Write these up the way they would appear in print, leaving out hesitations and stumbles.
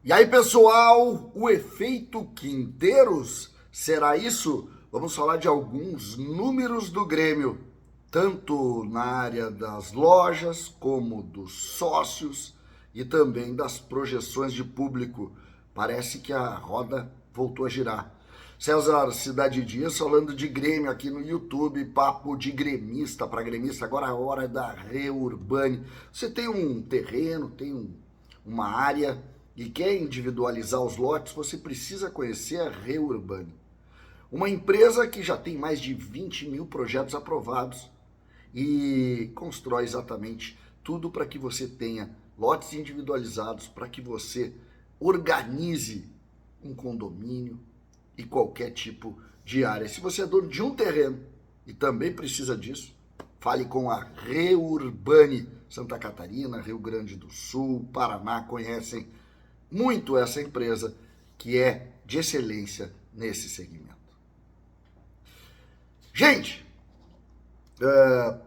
E aí, pessoal, o efeito Quinteiros, será isso? Vamos falar de alguns números do Grêmio, tanto na área das lojas, como dos sócios e também das projeções de público. Parece que a roda voltou a girar. César Cidade Dias falando de Grêmio aqui no YouTube, papo de gremista para gremista, agora a hora da Reurbane. Você tem um terreno, uma área e quer individualizar os lotes, você precisa conhecer a Reurbane. Uma empresa que já tem mais de 20 mil projetos aprovados e constrói exatamente tudo para que você tenha lotes individualizados, para que você organize um condomínio e qualquer tipo de área. Se você é dono de um terreno e também precisa disso, fale com a Reurbane. Santa Catarina, Rio Grande do Sul, Paraná conhecem muito essa empresa que é de excelência nesse segmento. Gente,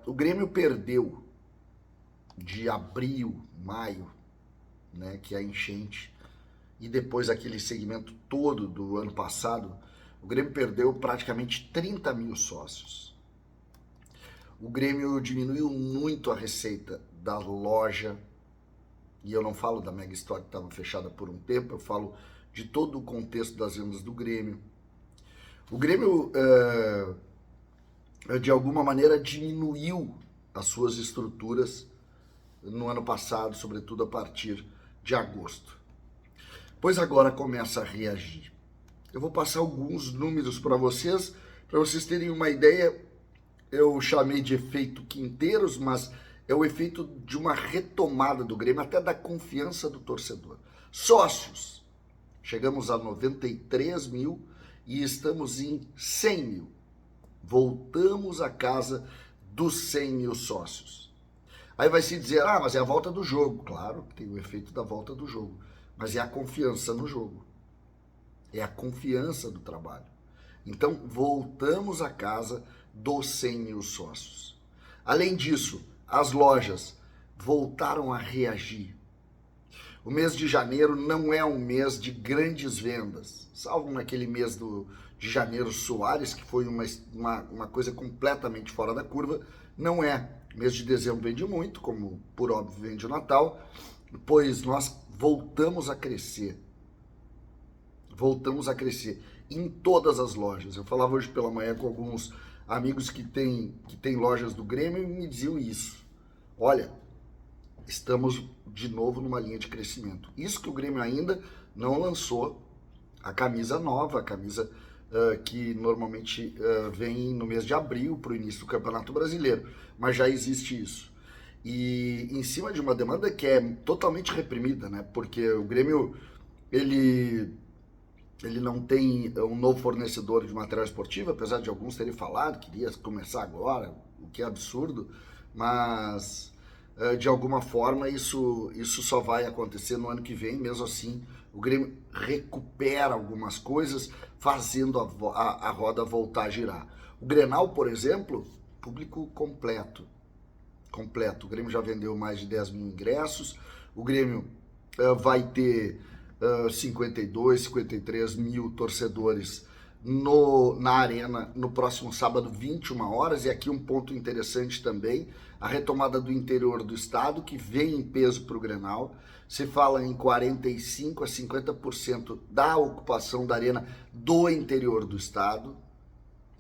o Grêmio perdeu de abril, maio, né, que é a enchente, e depois aquele segmento todo do ano passado, o Grêmio perdeu praticamente 30 mil sócios. O Grêmio diminuiu muito a receita da loja, e eu não falo da Mega Store que estava fechada por um tempo, eu falo de todo o contexto das vendas do Grêmio. O Grêmio, de alguma maneira, diminuiu as suas estruturas no ano passado, sobretudo a partir de agosto. Pois agora começa a reagir. Eu vou passar alguns números para vocês terem uma ideia. Eu chamei de efeito Quinteiros, mas é o efeito de uma retomada do Grêmio, até da confiança do torcedor. Sócios, chegamos a 93 mil e estamos em 100 mil. Voltamos à casa dos 100 mil sócios. Aí vai se dizer, mas é a volta do jogo. Claro, tem o efeito da volta do jogo, mas é a confiança no jogo. É a confiança do trabalho. Então, voltamos à casa dos 100 mil sócios. Além disso, as lojas voltaram a reagir. O mês de janeiro não é um mês de grandes vendas, salvo naquele mês de janeiro Soares, que foi uma coisa completamente fora da curva. Não é. O mês de dezembro vende muito, como por óbvio vende o Natal, pois nós voltamos a crescer. Voltamos a crescer em todas as lojas. Eu falava hoje pela manhã com alguns amigos que têm lojas do Grêmio e me diziam isso. Olha, estamos de novo numa linha de crescimento. Isso que o Grêmio ainda não lançou a camisa nova, a camisa que normalmente vem no mês de abril para o início do Campeonato Brasileiro, mas já existe isso. E em cima de uma demanda que é totalmente reprimida, né? Porque o Grêmio, ele não tem um novo fornecedor de material esportivo, apesar de alguns terem falado que iria começar agora, o que é absurdo, mas de alguma forma isso só vai acontecer no ano que vem. Mesmo assim, o Grêmio recupera algumas coisas, fazendo a roda voltar a girar. O Grenal, por exemplo, público completo. O Grêmio já vendeu mais de 10 mil ingressos, o Grêmio vai ter 52, 53 mil torcedores na arena no próximo sábado, 21 horas. E aqui um ponto interessante também, a retomada do interior do estado, que vem em peso para o Grenal. Se fala em 45 a 50% da ocupação da arena do interior do estado.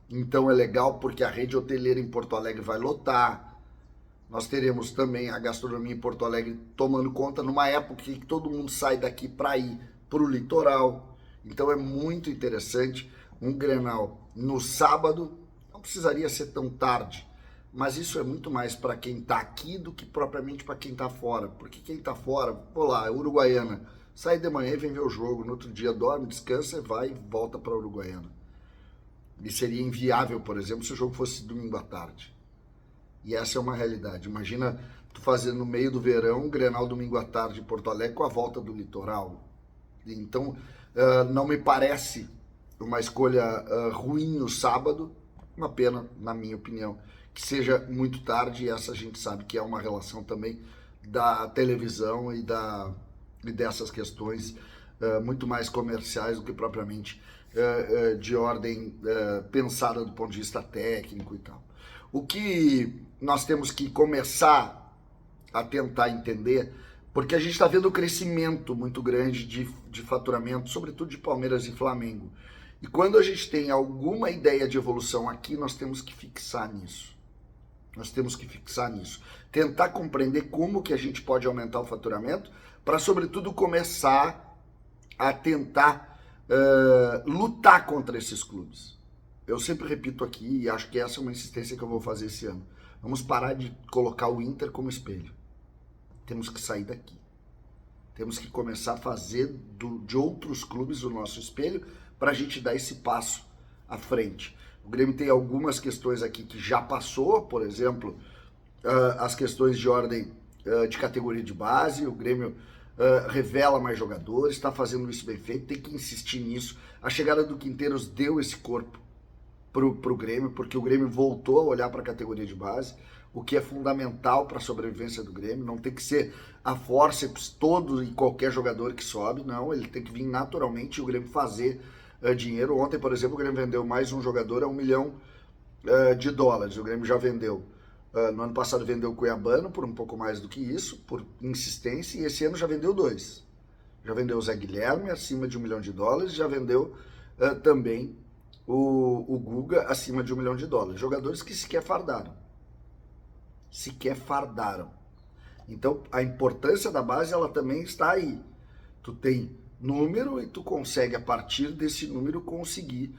Então é legal porque a rede hoteleira em Porto Alegre vai lotar. Nós teremos também a gastronomia em Porto Alegre tomando conta numa época que todo mundo sai daqui para ir para o litoral. Então é muito interessante um Grenal no sábado. Não precisaria ser tão tarde, mas isso é muito mais para quem está aqui do que propriamente para quem está fora. Porque quem está fora, vou lá, é Uruguaiana, sai de manhã e vem ver o jogo, no outro dia dorme, descansa, vai e volta para Uruguaiana. E seria inviável, por exemplo, se o jogo fosse domingo à tarde. E essa é uma realidade. Imagina tu fazendo no meio do verão, Grenal domingo à tarde em Porto Alegre com a volta do litoral. Então, não me parece uma escolha ruim no sábado. Uma pena, na minha opinião, que seja muito tarde. E essa a gente sabe que é uma relação também da televisão e dessas questões muito mais comerciais do que propriamente de ordem pensada do ponto de vista técnico e tal. O que nós temos que começar a tentar entender, porque a gente está vendo um crescimento muito grande de faturamento, sobretudo de Palmeiras e Flamengo. E quando a gente tem alguma ideia de evolução aqui, nós temos que fixar nisso. Nós temos que fixar nisso. Tentar compreender como que a gente pode aumentar o faturamento para, sobretudo, começar a tentar lutar contra esses clubes. Eu sempre repito aqui, e acho que essa é uma insistência que eu vou fazer esse ano. Vamos parar de colocar o Inter como espelho. Temos que sair daqui. Temos que começar a fazer de outros clubes o nosso espelho para a gente dar esse passo à frente. O Grêmio tem algumas questões aqui que já passou, por exemplo, as questões de ordem de categoria de base. O Grêmio revela mais jogadores, está fazendo isso bem feito, tem que insistir nisso. A chegada do Quinteiros deu esse corpo pro Grêmio, porque o Grêmio voltou a olhar para a categoria de base, o que é fundamental para a sobrevivência do Grêmio. Não tem que ser a fórceps todo e qualquer jogador que sobe, não, ele tem que vir naturalmente e o Grêmio fazer dinheiro. Ontem, por exemplo, o Grêmio vendeu mais um jogador a $1 milhão. O Grêmio já vendeu. No ano passado vendeu o Cuiabano por um pouco mais do que isso, por insistência, e esse ano já vendeu 2. Já vendeu o Zé Guilherme acima de $1 milhão, já vendeu também o Guga acima de $1 milhão. Jogadores que sequer fardaram. Então, a importância da base, ela também está aí. Tu tem número e tu consegue, a partir desse número, conseguir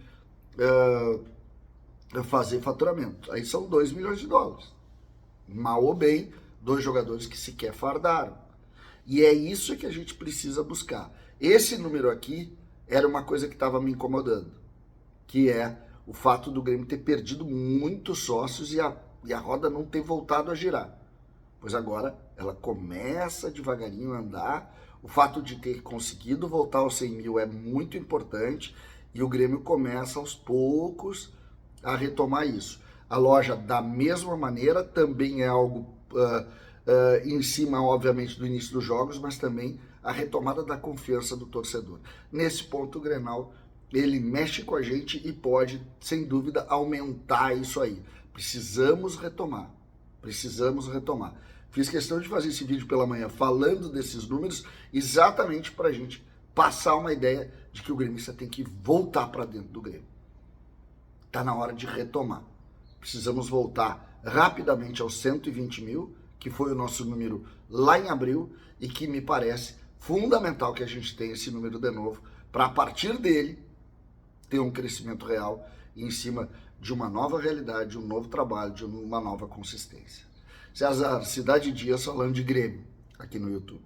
fazer faturamento. Aí são $2 milhões. Mal ou bem, 2 jogadores que sequer fardaram. E é isso que a gente precisa buscar. Esse número aqui era uma coisa que estava me incomodando, que é o fato do Grêmio ter perdido muitos sócios e a roda não ter voltado a girar. Pois agora ela começa devagarinho a andar. O fato de ter conseguido voltar aos 100 mil é muito importante e o Grêmio começa aos poucos a retomar isso. A loja, da mesma maneira, também é algo em cima, obviamente, do início dos jogos, mas também a retomada da confiança do torcedor. Nesse ponto, o Grenal, ele mexe com a gente e pode, sem dúvida, aumentar isso aí. Precisamos retomar. Fiz questão de fazer esse vídeo pela manhã falando desses números exatamente para a gente passar uma ideia de que o gremista tem que voltar para dentro do Grêmio. Está na hora de retomar. Precisamos voltar rapidamente aos 120 mil, que foi o nosso número lá em abril e que me parece fundamental que a gente tenha esse número de novo para, a partir dele, ter um crescimento real em cima de uma nova realidade, de um novo trabalho, de uma nova consistência. César Cidade Dias falando de Grêmio aqui no YouTube.